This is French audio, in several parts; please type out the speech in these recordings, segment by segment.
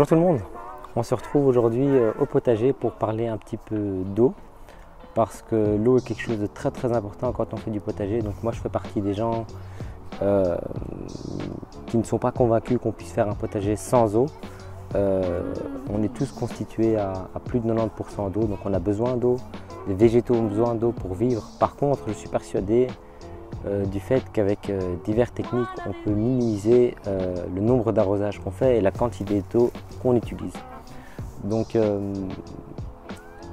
tout le monde, on se retrouve aujourd'hui au potager pour parler un petit peu d'eau parce que l'eau est quelque chose de très important quand on fait du potager. Donc moi je fais partie des gens qui ne sont pas convaincus qu'on puisse faire un potager sans eau. On est tous constitués à plus de 90% d'eau, donc on a besoin d'eau, les végétaux ont besoin d'eau pour vivre. Par contre, je suis persuadé du fait qu'avec diverses techniques, on peut minimiser le nombre d'arrosages qu'on fait et la quantité d'eau qu'on utilise. Donc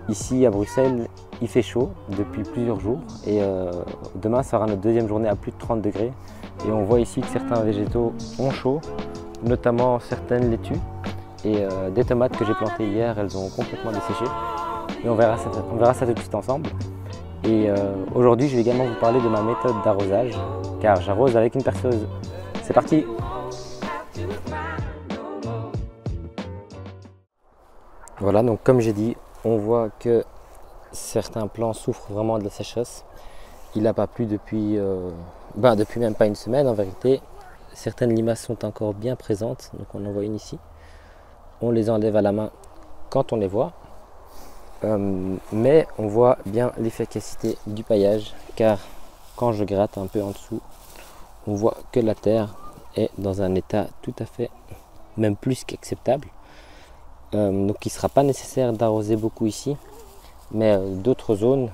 ici à Bruxelles, il fait chaud depuis plusieurs jours et demain sera notre deuxième journée à plus de 30 degrés et on voit ici que certains végétaux ont chaud, notamment certaines laitues et des tomates que j'ai plantées hier, elles ont complètement desséché et on verra ça tout de suite ensemble. Et aujourd'hui, je vais également vous parler de ma méthode d'arrosage, car j'arrose avec une perceuse. C'est parti! Voilà, donc comme j'ai dit, on voit que certains plants souffrent vraiment de la sécheresse. Il n'a pas plu depuis même pas une semaine en vérité. Certaines limaces sont encore bien présentes, donc on en voit une ici. On les enlève à la main quand on les voit. Mais on voit bien l'efficacité du paillage car quand je gratte un peu en dessous, on voit que la terre est dans un état tout à fait, même plus qu'acceptable. Donc il ne sera pas nécessaire d'arroser beaucoup ici, mais d'autres zones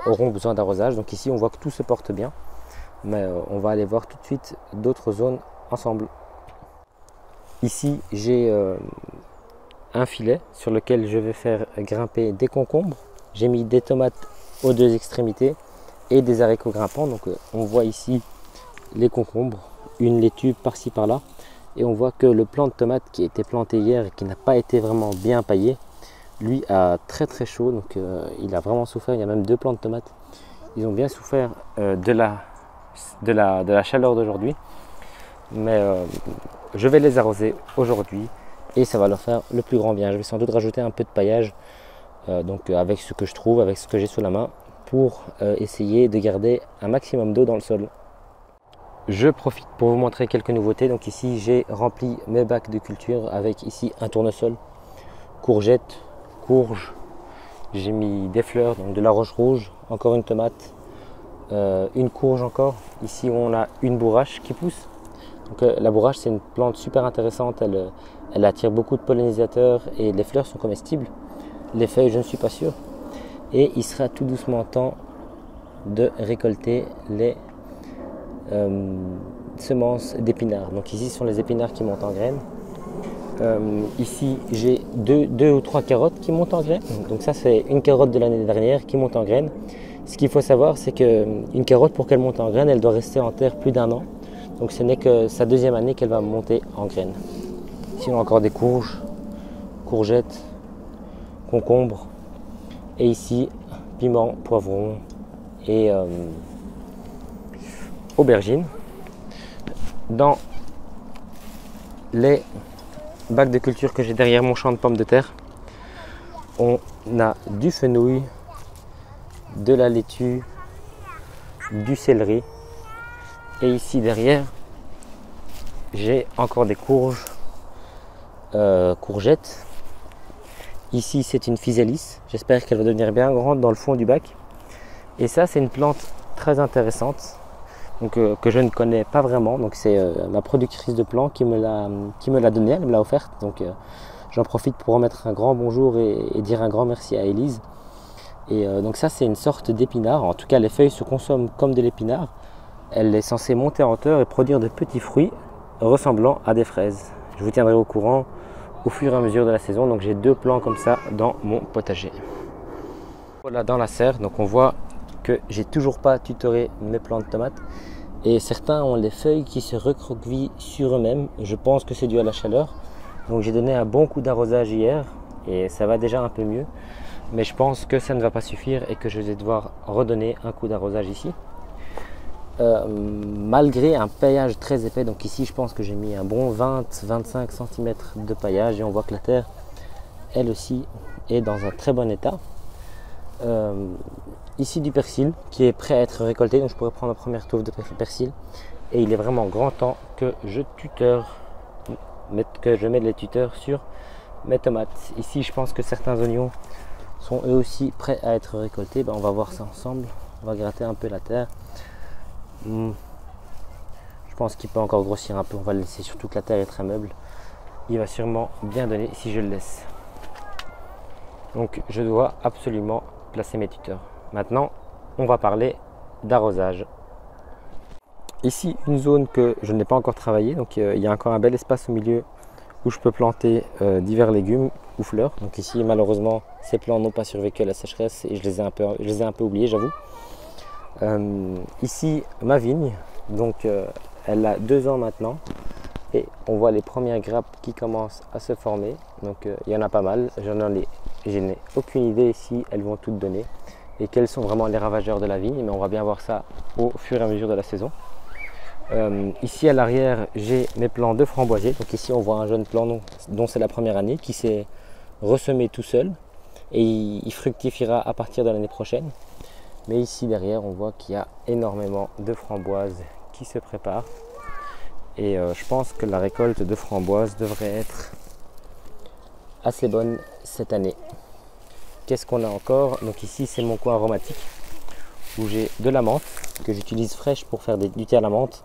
auront besoin d'arrosage. Donc ici on voit que tout se porte bien, mais on va aller voir tout de suite d'autres zones ensemble. Ici j'ai un filet sur lequel je vais faire grimper des concombres. J'ai mis des tomates aux deux extrémités et des haricots grimpants. Donc on voit ici les concombres, une laitue par-ci par-là. Et on voit que le plant de tomate qui a été planté hier et qui n'a pas été vraiment bien paillé, lui a très chaud. Donc il a vraiment souffert. Il y a même deux plants de tomates. Ils ont bien souffert de la chaleur d'aujourd'hui. Mais je vais les arroser aujourd'hui. Et ça va leur faire le plus grand bien. Je vais sans doute rajouter un peu de paillage avec ce que je trouve, avec ce que j'ai sous la main pour essayer de garder un maximum d'eau dans le sol. Je profite pour vous montrer quelques nouveautés. Donc ici j'ai rempli mes bacs de culture avec ici un tournesol, courgettes, courges, j'ai mis des fleurs, donc de la roche rouge, encore une tomate, une courge encore. Ici on a une bourrache qui pousse. Donc, la bourrache c'est une plante super intéressante, elle attire beaucoup de pollinisateurs et les fleurs sont comestibles. Les feuilles je ne suis pas sûr. Et il sera tout doucement temps de récolter les semences d'épinards. Donc ici ce sont les épinards qui montent en graines. Ici j'ai deux ou trois carottes qui montent en graines. Donc ça c'est une carotte de l'année dernière qui monte en graines. Ce qu'il faut savoir c'est qu'une carotte pour qu'elle monte en graines elle doit rester en terre plus d'1 an. Donc ce n'est que sa deuxième année qu'elle va monter en graines. Ici on a encore des courges, courgettes, concombres. Et ici piment, poivron et aubergines. Dans les bacs de culture que j'ai derrière mon champ de pommes de terre, on a du fenouil, de la laitue, du céleri. Et ici derrière, j'ai encore des courges, courgettes. Ici c'est une physalis, j'espère qu'elle va devenir bien grande dans le fond du bac. Et ça c'est une plante très intéressante donc, que je ne connais pas vraiment. Donc c'est ma productrice de plants qui me l'a donnée, elle me l'a offerte. Donc j'en profite pour remettre un grand bonjour et dire un grand merci à Élise. Et donc ça c'est une sorte d'épinard, en tout cas les feuilles se consomment comme de l'épinard. Elle est censée monter en hauteur et produire de petits fruits ressemblant à des fraises. Je vous tiendrai au courant au fur et à mesure de la saison. Donc j'ai deux plants comme ça dans mon potager. Voilà dans la serre, donc on voit que j'ai toujours pas tutoré mes plants de tomates. Et certains ont les feuilles qui se recroquevillent sur eux-mêmes. Je pense que c'est dû à la chaleur. Donc j'ai donné un bon coup d'arrosage hier et ça va déjà un peu mieux. Mais je pense que ça ne va pas suffire et que je vais devoir redonner un coup d'arrosage ici. Malgré un paillage très épais, donc ici je pense que j'ai mis un bon 20-25 cm de paillage et on voit que la terre elle aussi est dans un très bon état. Ici du persil qui est prêt à être récolté, donc je pourrais prendre ma première touffe de persil et il est vraiment grand temps que je tuteur je mets les tuteurs sur mes tomates. Ici, je pense que certains oignons sont eux aussi prêts à être récoltés. On va voir ça ensemble. On va gratter un peu la terre. Je pense qu'il peut encore grossir un peu. On va le laisser, surtout que la terre est très meuble. Il va sûrement bien donner si je le laisse. Donc je dois absolument placer mes tuteurs. Maintenant, on va parler d'arrosage. Ici, une zone que je n'ai pas encore travaillée. Donc il y a encore un bel espace au milieu où je peux planter divers légumes ou fleurs. Donc ici, malheureusement, ces plants n'ont pas survécu à la sécheresse et je les ai un peu oubliés, j'avoue. Ici, ma vigne, donc elle a 2 ans maintenant et on voit les premières grappes qui commencent à se former. Donc il y en a pas mal. Je n'ai aucune idée si elles vont toutes donner et quels sont vraiment les ravageurs de la vigne, mais on va bien voir ça au fur et à mesure de la saison. Ici à l'arrière, j'ai mes plants de framboisiers. Donc ici, on voit un jeune plant dont c'est la première année qui s'est ressemé tout seul et il fructifiera à partir de l'année prochaine. Mais ici derrière, on voit qu'il y a énormément de framboises qui se préparent et je pense que la récolte de framboises devrait être assez bonne cette année. Qu'est-ce qu'on a encore? Donc ici, c'est mon coin aromatique où j'ai de la menthe que j'utilise fraîche pour faire du thé à la menthe,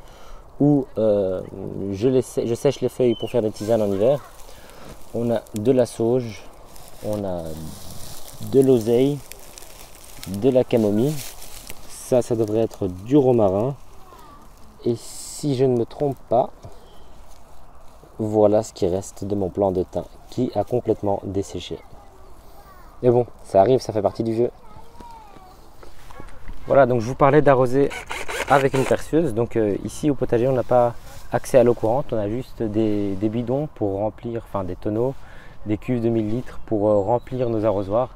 ou je sèche les feuilles pour faire des tisanes en hiver. On a de la sauge, on a de l'oseille, de la camomille, ça devrait être du romarin, et si je ne me trompe pas, voilà ce qui reste de mon plant de thym qui a complètement desséché. Mais bon, ça arrive, ça fait partie du jeu. Voilà, donc je vous parlais d'arroser avec une perceuse. Donc ici au potager, on n'a pas accès à l'eau courante, on a juste des bidons pour remplir, enfin des tonneaux, des cuves de 1000 litres pour remplir nos arrosoirs.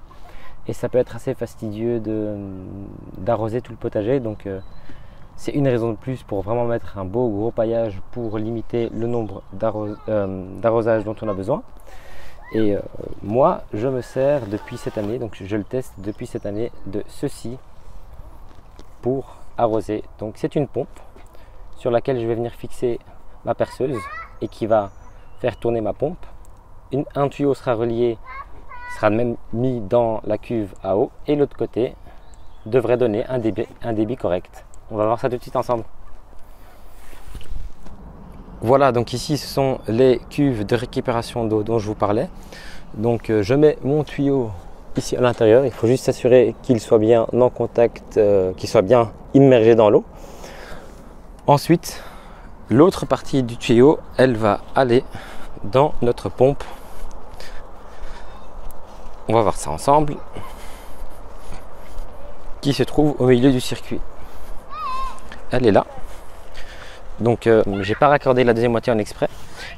Et ça peut être assez fastidieux d'arroser tout le potager. Donc c'est une raison de plus pour vraiment mettre un beau gros paillage pour limiter le nombre d'arrosages dont on a besoin. Et moi, je me sers depuis cette année, donc je le teste depuis cette année, de ceci pour arroser. Donc c'est une pompe sur laquelle je vais venir fixer ma perceuse et qui va faire tourner ma pompe. Un tuyau sera relié, sera même mis dans la cuve à eau, et l'autre côté devrait donner un débit correct. On va voir ça tout de suite ensemble. Voilà, donc ici ce sont les cuves de récupération d'eau dont je vous parlais. Donc je mets mon tuyau ici à l'intérieur, il faut juste s'assurer qu'il soit bien en contact, qu'il soit bien immergé dans l'eau. Ensuite, l'autre partie du tuyau, elle va aller dans notre pompe. On va voir ça ensemble, qui se trouve au milieu du circuit. Elle est là. Donc j'ai pas raccordé la deuxième moitié en exprès.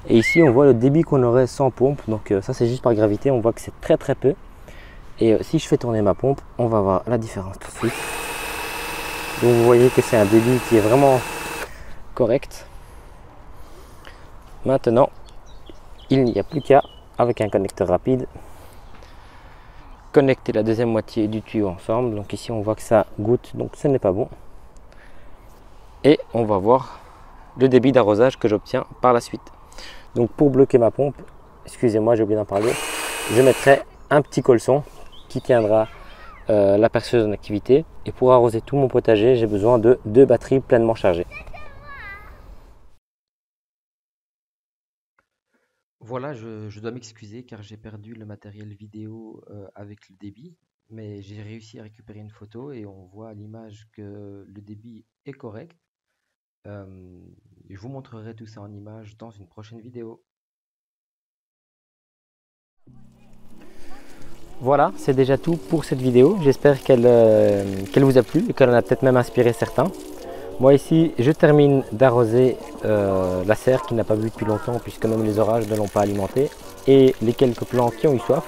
Et ici on voit le débit qu'on aurait sans pompe. Donc ça c'est juste par gravité, on voit que c'est très très peu. Et si je fais tourner ma pompe, on va voir la différence tout de suite. Donc vous voyez que c'est un débit qui est vraiment correct. Maintenant, il n'y a plus qu'à, avec un connecteur rapide, connecter la deuxième moitié du tuyau ensemble. Donc ici on voit que ça goutte, donc ce n'est pas bon. Et on va voir le débit d'arrosage que j'obtiens par la suite. Donc pour bloquer ma pompe, excusez-moi, j'ai oublié d'en parler, je mettrai un petit colson qui tiendra la perceuse en activité. Et pour arroser tout mon potager, j'ai besoin de 2 batteries pleinement chargées. Voilà, je dois m'excuser car j'ai perdu le matériel vidéo avec le débit. Mais j'ai réussi à récupérer une photo et on voit à l'image que le débit est correct. Je vous montrerai tout ça en images dans une prochaine vidéo. Voilà, c'est déjà tout pour cette vidéo. J'espère qu'elle vous a plu et qu'elle en a peut-être même inspiré certains. Moi ici, je termine d'arroser la serre qui n'a pas bu depuis longtemps puisque même les orages ne l'ont pas alimentée, et les quelques plants qui ont eu soif.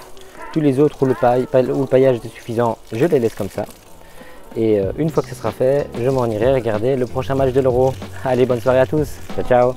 Tous les autres où le paillage était suffisant, je les laisse comme ça. Et une fois que ce sera fait, je m'en irai regarder le prochain match de l'Euro. Allez, bonne soirée à tous. Ciao, ciao.